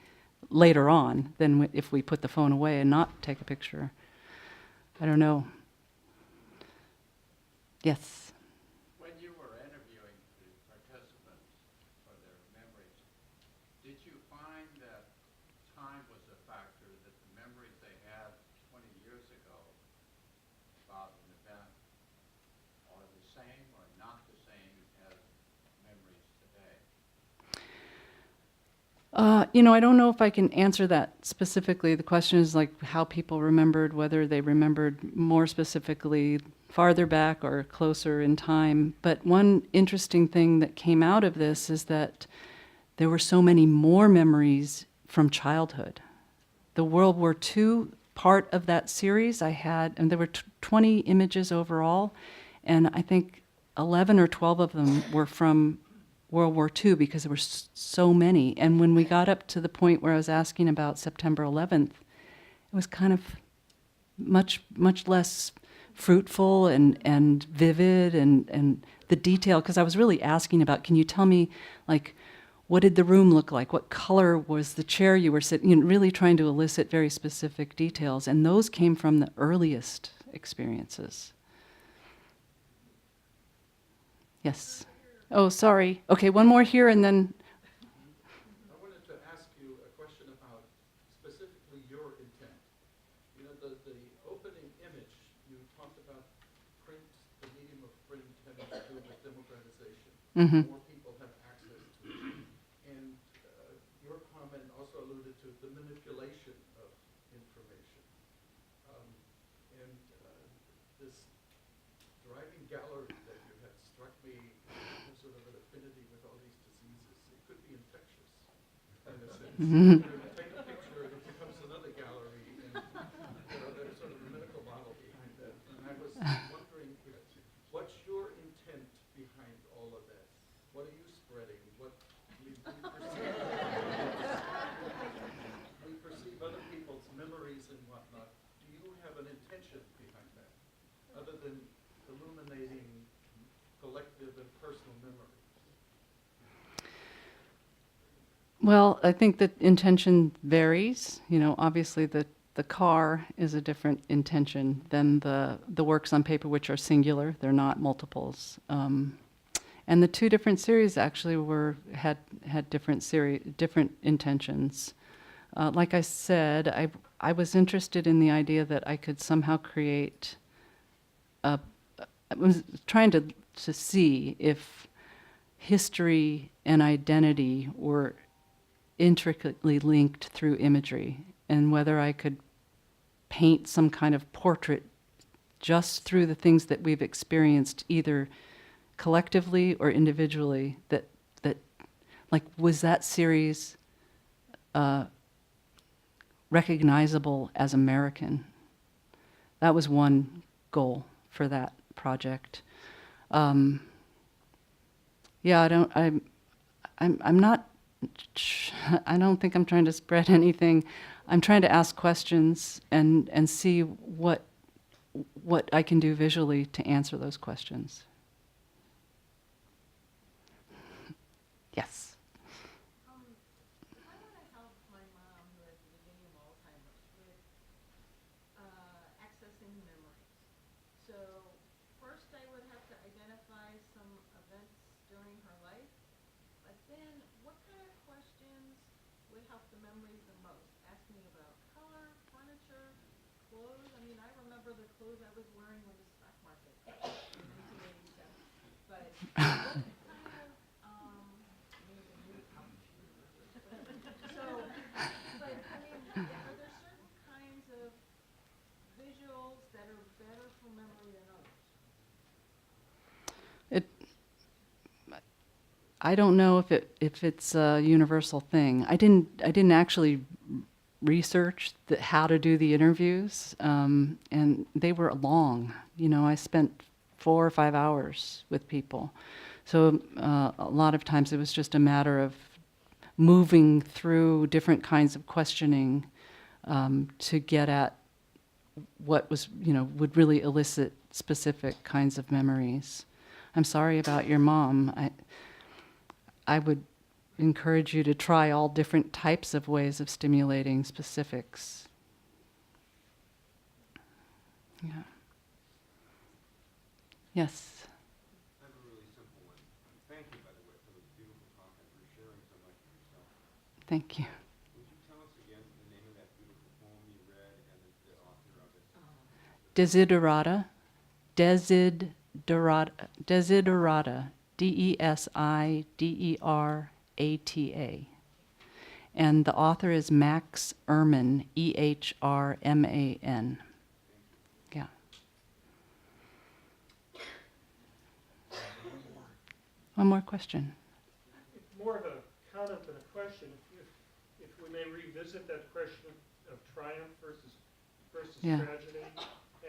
Speaker 2: later on than if we put the phone away and not take a picture. I don't know. Yes.
Speaker 6: When you were interviewing the participants for their memories, did you find that time was a factor, that the memories they had 20 years ago about an event are the same or not the same as memories today?
Speaker 2: I don't know if I can answer that specifically. The question is like how people remembered, whether they remembered more specifically farther back or closer in time. But one interesting thing that came out of this is that there were so many more memories from childhood. The World War II part of that series I had, and there were 20 images overall, and I think 11 or 12 of them were from World War II, because there were so many. And when we got up to the point where I was asking about September 11th, it was kind of much less fruitful and vivid, and the detail, because I was really asking about, can you tell me, like, what did the room look like? What color was the chair you were sitting, really trying to elicit very specific details. And those came from the earliest experiences. Yes. Oh, sorry. Okay, one more here and then.
Speaker 7: I wanted to ask you a question about specifically your intent. You know, the opening image, you talked about print, the medium of print having to do with democratization.
Speaker 2: Mm-hmm.
Speaker 7: More people have access to it. And your comment also alluded to the manipulation of information. And this driving gallery that you had struck me as sort of an affinity with all these diseases. It could be infectious in a sense.
Speaker 2: Mhm.
Speaker 7: You take a picture and it becomes another gallery, and there's sort of a medical model behind that. And I was wondering, what's your intent behind all of that? What are you spreading? What we perceive other people's memories and whatnot. Do you have an intention behind that, other than illuminating collective and personal memories?
Speaker 2: Well, I think that intention varies. Obviously the car is a different intention than the works on paper, which are singular. They're not multiples. And the two different series actually had different intentions. Like I said, I was interested in the idea that I could somehow create I was trying to see if history and identity were intricately linked through imagery, and whether I could paint some kind of portrait just through the things that we've experienced, either collectively or individually, that like, was that series recognizable as American? That was one goal for that project. I'm not I don't think I'm trying to spread anything. I'm trying to ask questions and see what I can do visually to answer those questions. Yes.
Speaker 3: If I want to help my mom who has the beginning of Alzheimer's with accessing memories, so first I would have to identify some events during her life, but then what kind of questions would help the memories the most? Asking about color, furniture, clothes. I mean, I remember the clothes I was wearing when the stock market crashed in 1987. But what kind of so, but I mean, are there certain kinds of visuals that are better for memory than others?
Speaker 2: I don't know if it's a universal thing. I didn't actually research how to do the interviews, and they were long. You know, I spent 4 or 5 hours with people, so a lot of times it was just a matter of moving through different kinds of questioning to get at what was, would really elicit specific kinds of memories. I'm sorry about your mom. I would encourage you to try all different types of ways of stimulating specifics. Yeah. Yes.
Speaker 8: I have a really simple one. Thank you, by the way, for the beautiful talk and for sharing so much of yourself.
Speaker 2: Thank you.
Speaker 8: Would you tell us again the name of that beautiful poem you read and the author of it?
Speaker 2: Desiderata. Desiderata. Desiderata. And the author is Max Ehrman, Ehrman. Yeah. One more question.
Speaker 9: It's more of a comment than a question. If we may revisit that question of triumph versus
Speaker 2: Yeah.
Speaker 9: tragedy,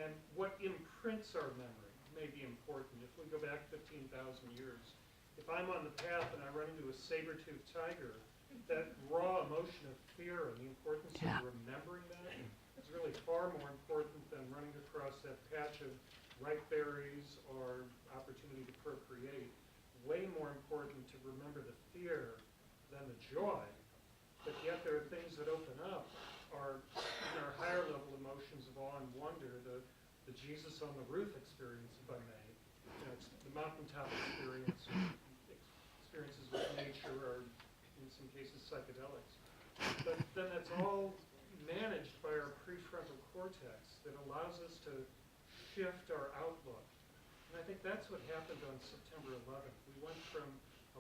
Speaker 9: and what imprints our memory may be important. If we go back 15,000 years, if I'm on the path and I run into a saber-toothed tiger, that raw emotion of fear and the importance
Speaker 2: Yeah.
Speaker 9: of remembering that is really far more important than running across that patch of ripe berries or opportunity to procreate. Way more important to remember the fear than the joy. But yet there are things that open up our higher level emotions of awe and wonder, the Jesus on the roof experience, if I may. It's the mountaintop experiences with nature, or in some cases psychedelics. But then that's all managed by our prefrontal cortex that allows us to shift our outlook. And I think that's what happened on September 11th. We went from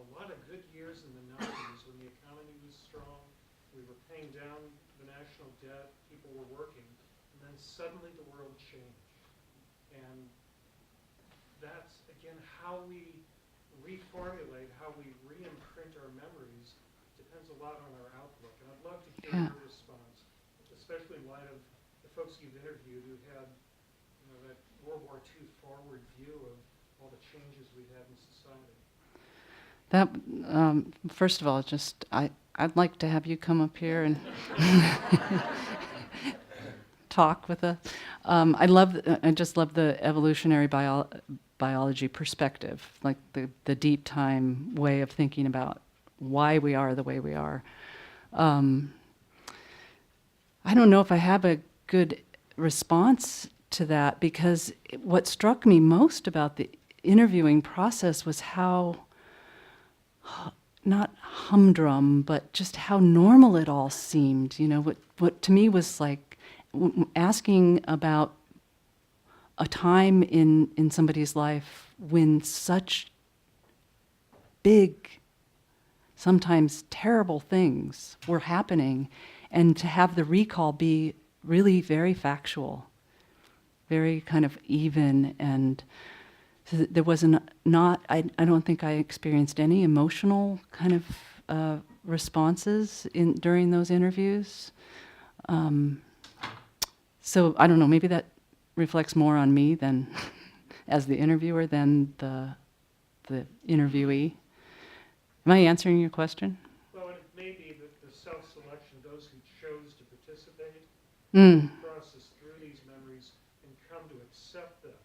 Speaker 9: a lot of good years in the 90s when the economy was strong, we were paying down the national debt, people were working, and then suddenly the world changed. And that's, again, how we reformulate, how we re-imprint our memories depends a lot on our outlook. And I'd love to hear
Speaker 2: Yeah.
Speaker 9: your response, especially in light of the folks you've interviewed who had that World War II forward view of all the changes we've had in society.
Speaker 2: That first of all, I'd like to have you come up here and talk with us. I just love the evolutionary biology perspective, like the deep time way of thinking about why we are the way we are. I don't know if I have a good response to that, because what struck me most about the interviewing process was how, not humdrum, but just how normal it all seemed. What to me was like asking about a time in somebody's life when such big, sometimes terrible things were happening, and to have the recall be really very factual, very kind of even, and there was I don't think I experienced any emotional kind of responses during those interviews. So I don't know, maybe that reflects more on me than as the interviewer than the interviewee. Am I answering your question?
Speaker 9: Well, and participate
Speaker 2: Mm.
Speaker 9: process through these memories and come to accept them.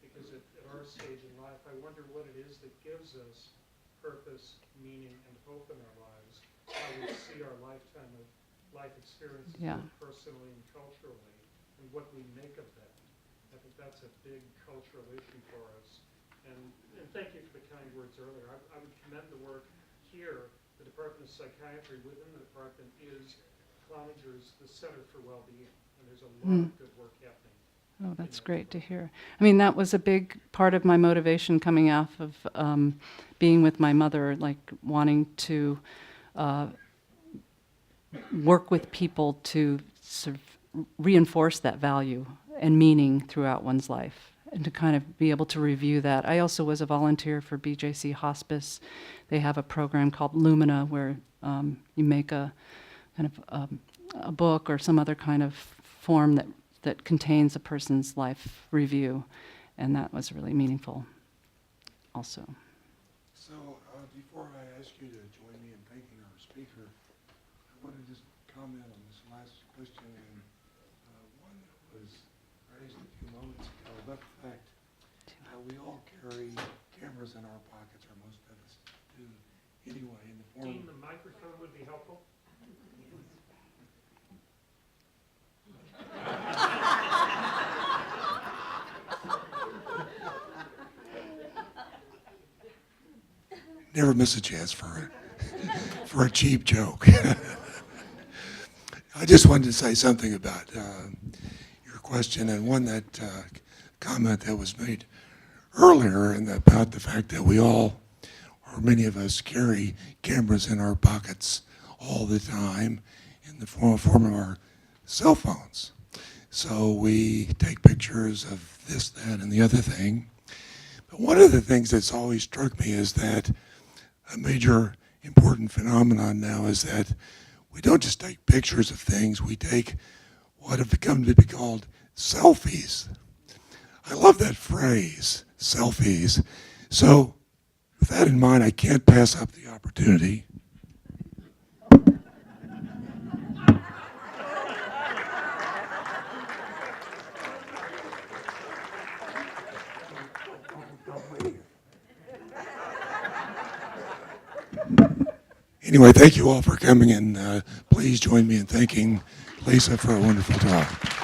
Speaker 9: Because at our stage in life, I wonder what it is that gives us purpose, meaning, and hope in our lives. How we see our lifetime of life experiences,
Speaker 2: Yeah.
Speaker 9: both personally and culturally, and what we make of that. I think that's a big cultural issue for us. And thank you for the kind words earlier. I would commend the work here. The Department of Psychiatry within the department is Cloninger's the Center for Wellbeing, and there's a lot of good work happening.
Speaker 2: Oh, that's great to hear. I mean, that was a big part of my motivation coming off of being with my mother, like wanting to work with people to sort of reinforce that value and meaning throughout one's life, and to kind of be able to review that. I also was a volunteer for BJC Hospice. They have a program called Lumina where you make a kind of a book or some other kind of form that contains a person's life review, and that was really meaningful also.
Speaker 1: So before I ask you to join me in thanking our speaker, I want to just comment on this last question, and one that was raised a few moments ago about the fact that we all carry cameras in our pockets, or most of us do anyway, in the form
Speaker 9: Dean, the microphone would be helpful.
Speaker 1: never miss a chance for a cheap joke. I just wanted to say something about your question, and one that comment that was made earlier, and about the fact that we all, or many of us, carry cameras in our pockets all the time in the form of our cell phones. So we take pictures of this, that, and the other thing. But one of the things that's always struck me is that a major important phenomenon now is that we don't just take pictures of things, we take what have come to be called selfies. I love that phrase, selfies. So with that in mind, I can't pass up the opportunity Anyway, thank you all for coming, and please join me in thanking Lisa for a wonderful talk.